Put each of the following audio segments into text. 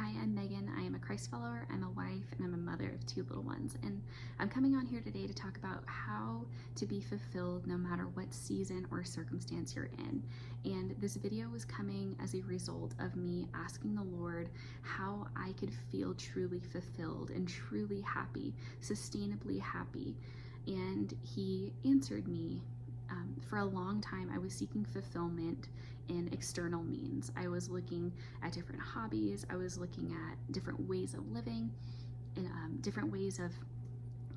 Hi, I'm Megan. I am a Christ follower, I'm a wife, and I'm a mother of 2 little ones. And I'm coming on here today to talk about how to be fulfilled no matter what season or circumstance you're in. And this video was coming as a result of me asking the Lord how I could feel truly fulfilled and truly happy, sustainably happy. And He answered me. For a long time, I was seeking fulfillment in external means. I was looking at different hobbies, I was looking at different ways of living, and different ways of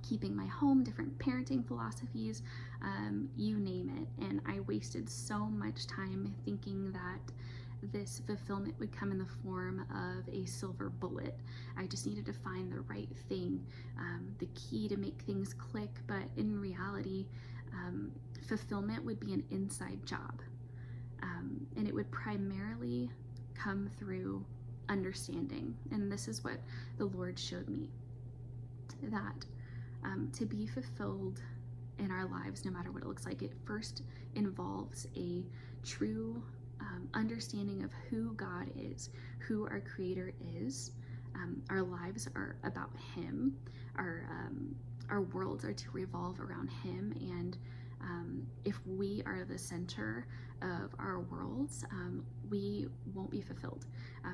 keeping my home, different parenting philosophies, you name it. And I wasted so much time thinking that this fulfillment would come in the form of a silver bullet. I just needed to find the right thing, the key to make things click. But in reality, fulfillment would be an inside job. And it would primarily come through understanding. And this is what the Lord showed me, that to be fulfilled in our lives, no matter what it looks like, it first involves a true understanding of who God is, who our Creator is. Our lives are about Him. Our worlds are to revolve around Him, and if we are the center of our worlds, we won't be fulfilled.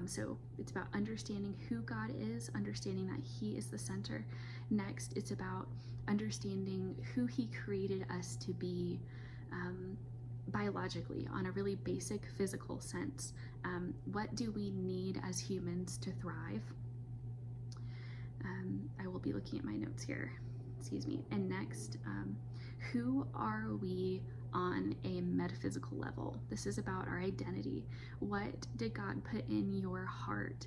So it's about understanding who God is, understanding that He is the center. Next, it's about understanding who He created us to be biologically, on a really basic physical sense. What do we need as humans to thrive? I will be looking at my notes here. Excuse me. And next, who are we on a metaphysical level? This is about our identity. What did God put in your heart?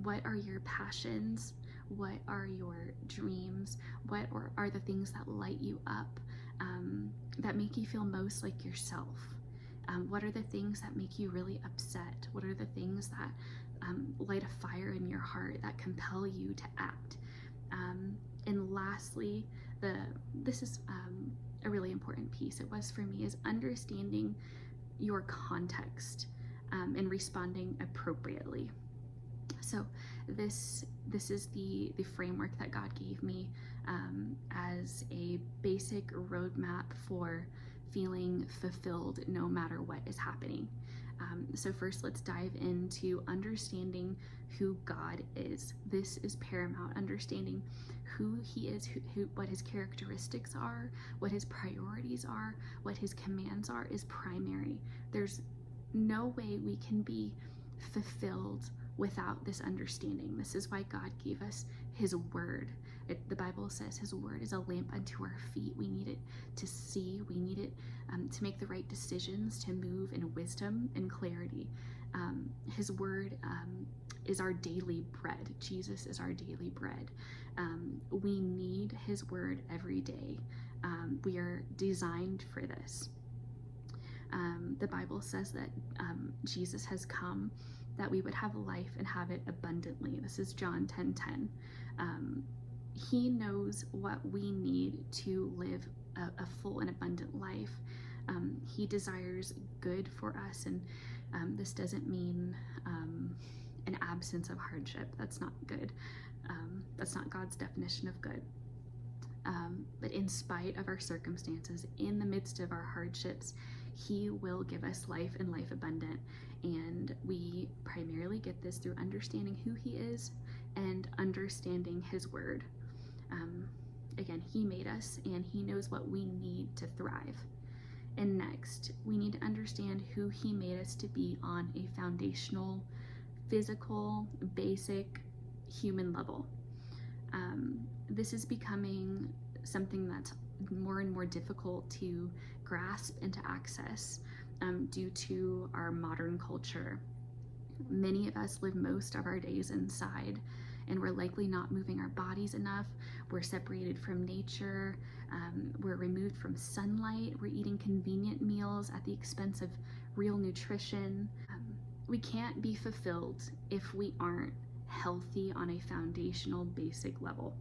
What are your passions? What are your dreams? What are the things that light you up, that make you feel most like yourself? What are the things that make you really upset? What are the things that light a fire in your heart, that compel you to act? And lastly, this is a really important piece, it was for me, is understanding your context and responding appropriately. So this is the framework that God gave me as a basic roadmap for feeling fulfilled no matter what is happening. So first, let's dive into understanding who God is. This is paramount. Understanding who He is, what His characteristics are, what His priorities are, what His commands are, is primary. There's no way we can be fulfilled without this understanding. This is why God gave us His Word. The Bible says His Word is a lamp unto our feet. We need it to see. We need it to make the right decisions, to move in wisdom and clarity. His Word is our daily bread. Jesus is our daily bread. We need His Word every day. We are designed for this. The Bible says that Jesus has come that we would have life and have it abundantly. This is John 10:10. He knows what we need to live a full and abundant life. He desires good for us, and this doesn't mean an absence of hardship. That's not good. That's not God's definition of good. But in spite of our circumstances, in the midst of our hardships, He will give us life and life abundant. And we primarily get this through understanding who He is and understanding His Word. Again, He made us and He knows what we need to thrive. And next, we need to understand who He made us to be on a foundational, physical, basic human level. This is becoming something that's more and more difficult to grasp and to access due to our modern culture. Many of us live most of our days inside, and we're likely not moving our bodies enough. We're separated from nature. We're removed from sunlight. We're eating convenient meals at the expense of real nutrition. We can't be fulfilled if we aren't healthy on a foundational, basic level.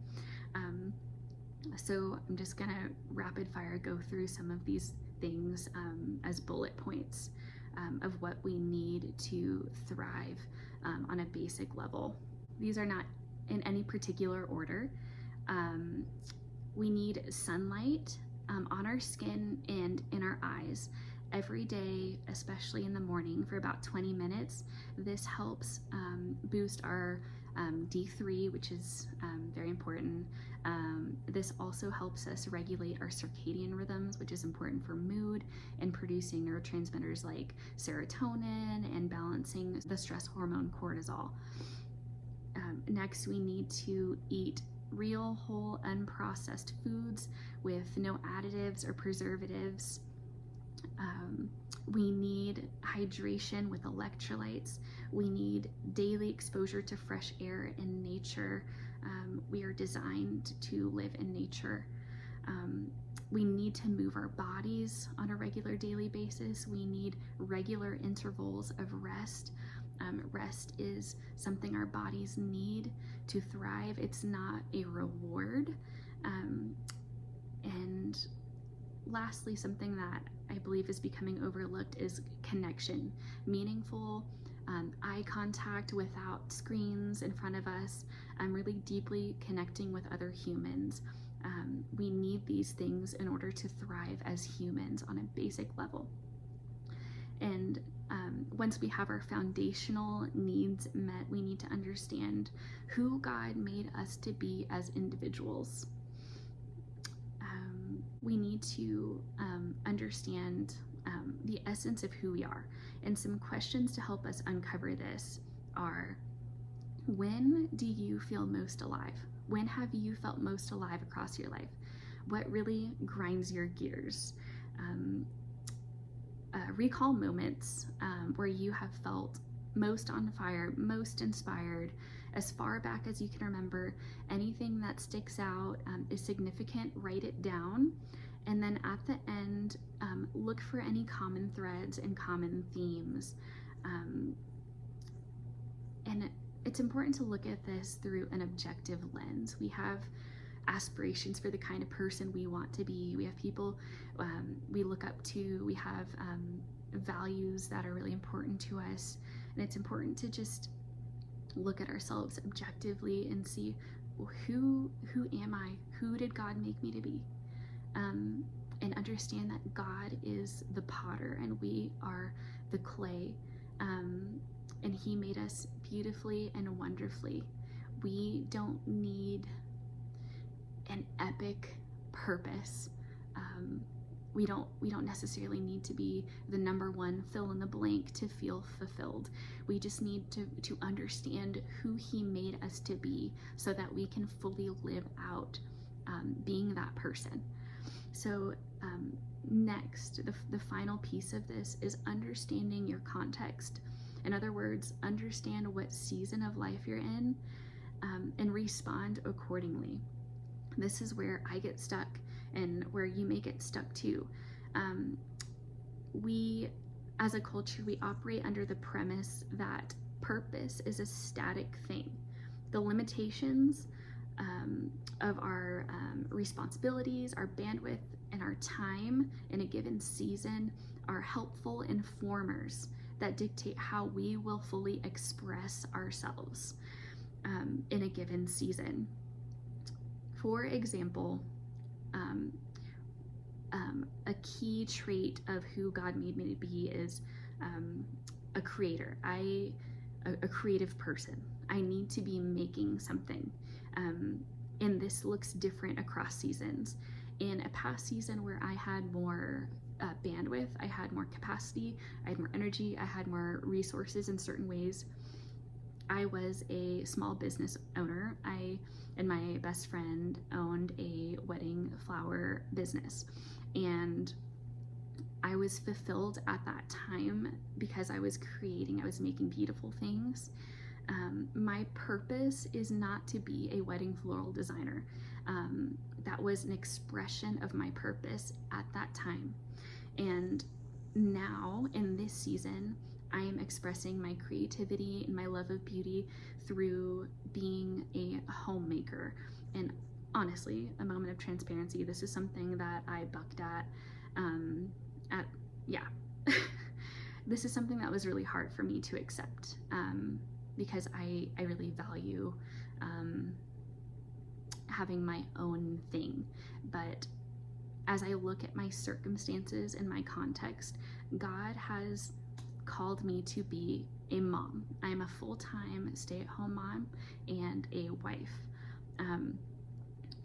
So I'm just gonna rapid fire go through some of these things as bullet points of what we need to thrive on a basic level. These are not in any particular order. We need sunlight on our skin and in our eyes every day, especially in the morning for about 20 minutes. This helps boost our D3, which is very important. This also helps us regulate our circadian rhythms, which is important for mood and producing neurotransmitters like serotonin and balancing the stress hormone cortisol. Next, we need to eat real, whole, unprocessed foods with no additives or preservatives. We need hydration with electrolytes. We need daily exposure to fresh air and nature. We are designed to live in nature. We need to move our bodies on a regular daily basis. We need regular intervals of rest. Rest is something our bodies need to thrive. It's not a reward. And lastly, something that I believe is becoming overlooked is connection. Meaningful eye contact without screens in front of us, really deeply connecting with other humans. We need these things in order to thrive as humans on a basic level. And once we have our foundational needs met, we need to understand who God made us to be as individuals. We need to understand the essence of who we are. And some questions to help us uncover this are, when do you feel most alive? When have you felt most alive across your life? What really grinds your gears? Recall moments where you have felt most on fire, most inspired, as far back as you can remember. Anything that sticks out is significant, write it down. And then at the end, look for any common threads and common themes. And it's important to look at this through an objective lens. We have aspirations for the kind of person we want to be. We have people we look up to. We have values that are really important to us. And it's important to just look at ourselves objectively and see, who am I? Who did God make me to be? And understand that God is the potter and we are the clay. And He made us beautifully and wonderfully. We don't need an epic purpose. We don't necessarily need to be the number one fill in the blank to feel fulfilled. We just need to understand who He made us to be so that we can fully live out being that person. So next, the final piece of this is understanding your context. In other words, understand what season of life you're in and respond accordingly. This is where I get stuck and where you may get stuck too. We, as a culture, we operate under the premise that purpose is a static thing. The limitations of our responsibilities, our bandwidth, and our time in a given season are helpful informers that dictate how we will fully express ourselves in a given season. For example, a key trait of who God made me to be is a creator. A creative person. I need to be making something. And this looks different across seasons. In a past season where I had more bandwidth, I had more capacity, I had more energy, I had more resources in certain ways, I was a small business owner. I and my best friend owned a wedding flower business. And I was fulfilled at that time because I was creating, I was making beautiful things. My purpose is not to be a wedding floral designer. That was an expression of my purpose at that time. And now in this season, I am expressing my creativity and my love of beauty through being a homemaker. And honestly, a moment of transparency, this is something that I bucked at this is something that was really hard for me to accept. because I really value having my own thing. But as I look at my circumstances and my context, God has called me to be a mom. I'm a full-time stay-at-home mom and a wife.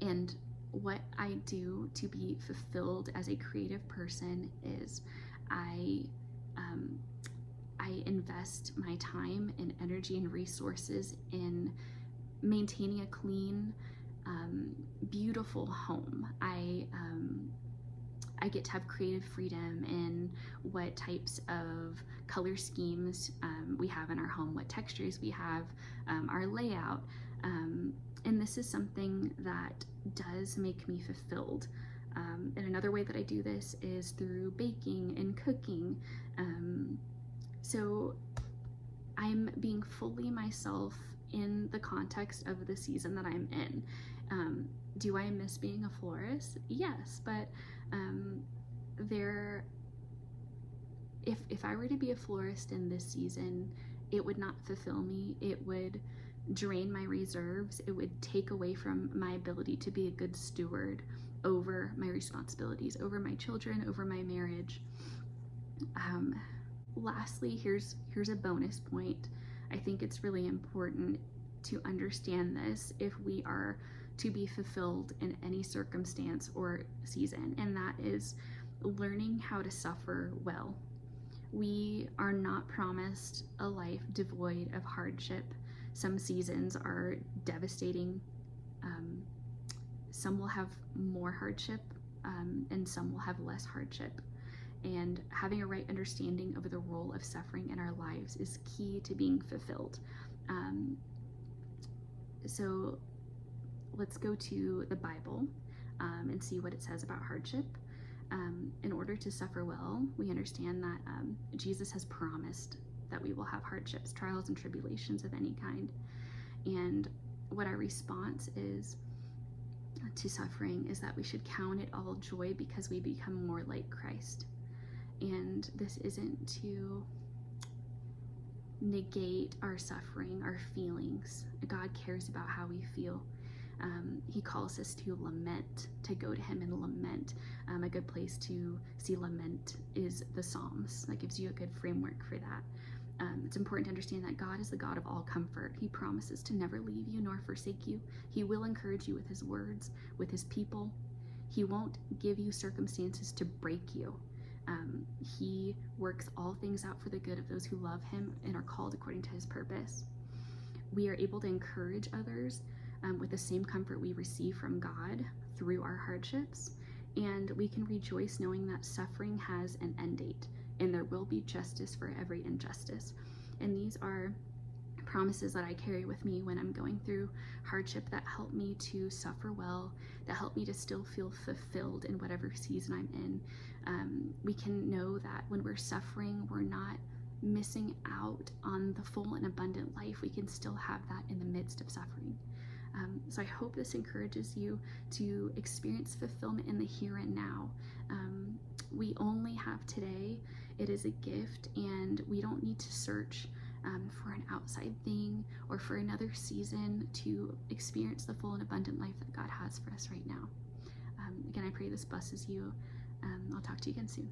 And what I do to be fulfilled as a creative person is I invest my time and energy and resources in maintaining a clean, beautiful home. I get to have creative freedom in what types of color schemes we have in our home, what textures we have, our layout. And this is something that does make me fulfilled. And another way that I do this is through baking and cooking. So I'm being fully myself in the context of the season that I'm in. Do I miss being a florist? Yes, but if I were to be a florist in this season, it would not fulfill me. It would drain my reserves. It would take away from my ability to be a good steward over my responsibilities, over my children, over my marriage. Lastly, here's a bonus point. I think it's really important to understand this if we are to be fulfilled in any circumstance or season, and that is learning how to suffer well. We are not promised a life devoid of hardship. Some seasons are devastating. Some will have more hardship, and some will have less hardship. And having a right understanding of the role of suffering in our lives is key to being fulfilled. So let's go to the Bible and see what it says about hardship. In order to suffer well, we understand that Jesus has promised that we will have hardships, trials, and tribulations of any kind. And what our response is to suffering is that we should count it all joy because we become more like Christ. And this isn't to negate our suffering, our feelings. God cares about how we feel. He calls us to lament, to go to him and lament. A good place to see lament is the Psalms. That gives you a good framework for that. It's important to understand that God is the God of all comfort. He promises to never leave you nor forsake you. He will encourage you with his words, with his people. He won't give you circumstances to break you. He works all things out for the good of those who love him and are called according to his purpose. We are able to encourage others with the same comfort we receive from God through our hardships, and we can rejoice knowing that suffering has an end date and there will be justice for every injustice. And these are promises that I carry with me when I'm going through hardship that help me to suffer well, that help me to still feel fulfilled in whatever season I'm in. We can know that when we're suffering, we're not missing out on the full and abundant life. We can still have that in the midst of suffering. So I hope this encourages you to experience fulfillment in the here and now. We only have today. It is a gift, and we don't need to search for an outside thing or for another season to experience the full and abundant life that God has for us right now. Again, I pray this blesses you. I'll talk to you again soon.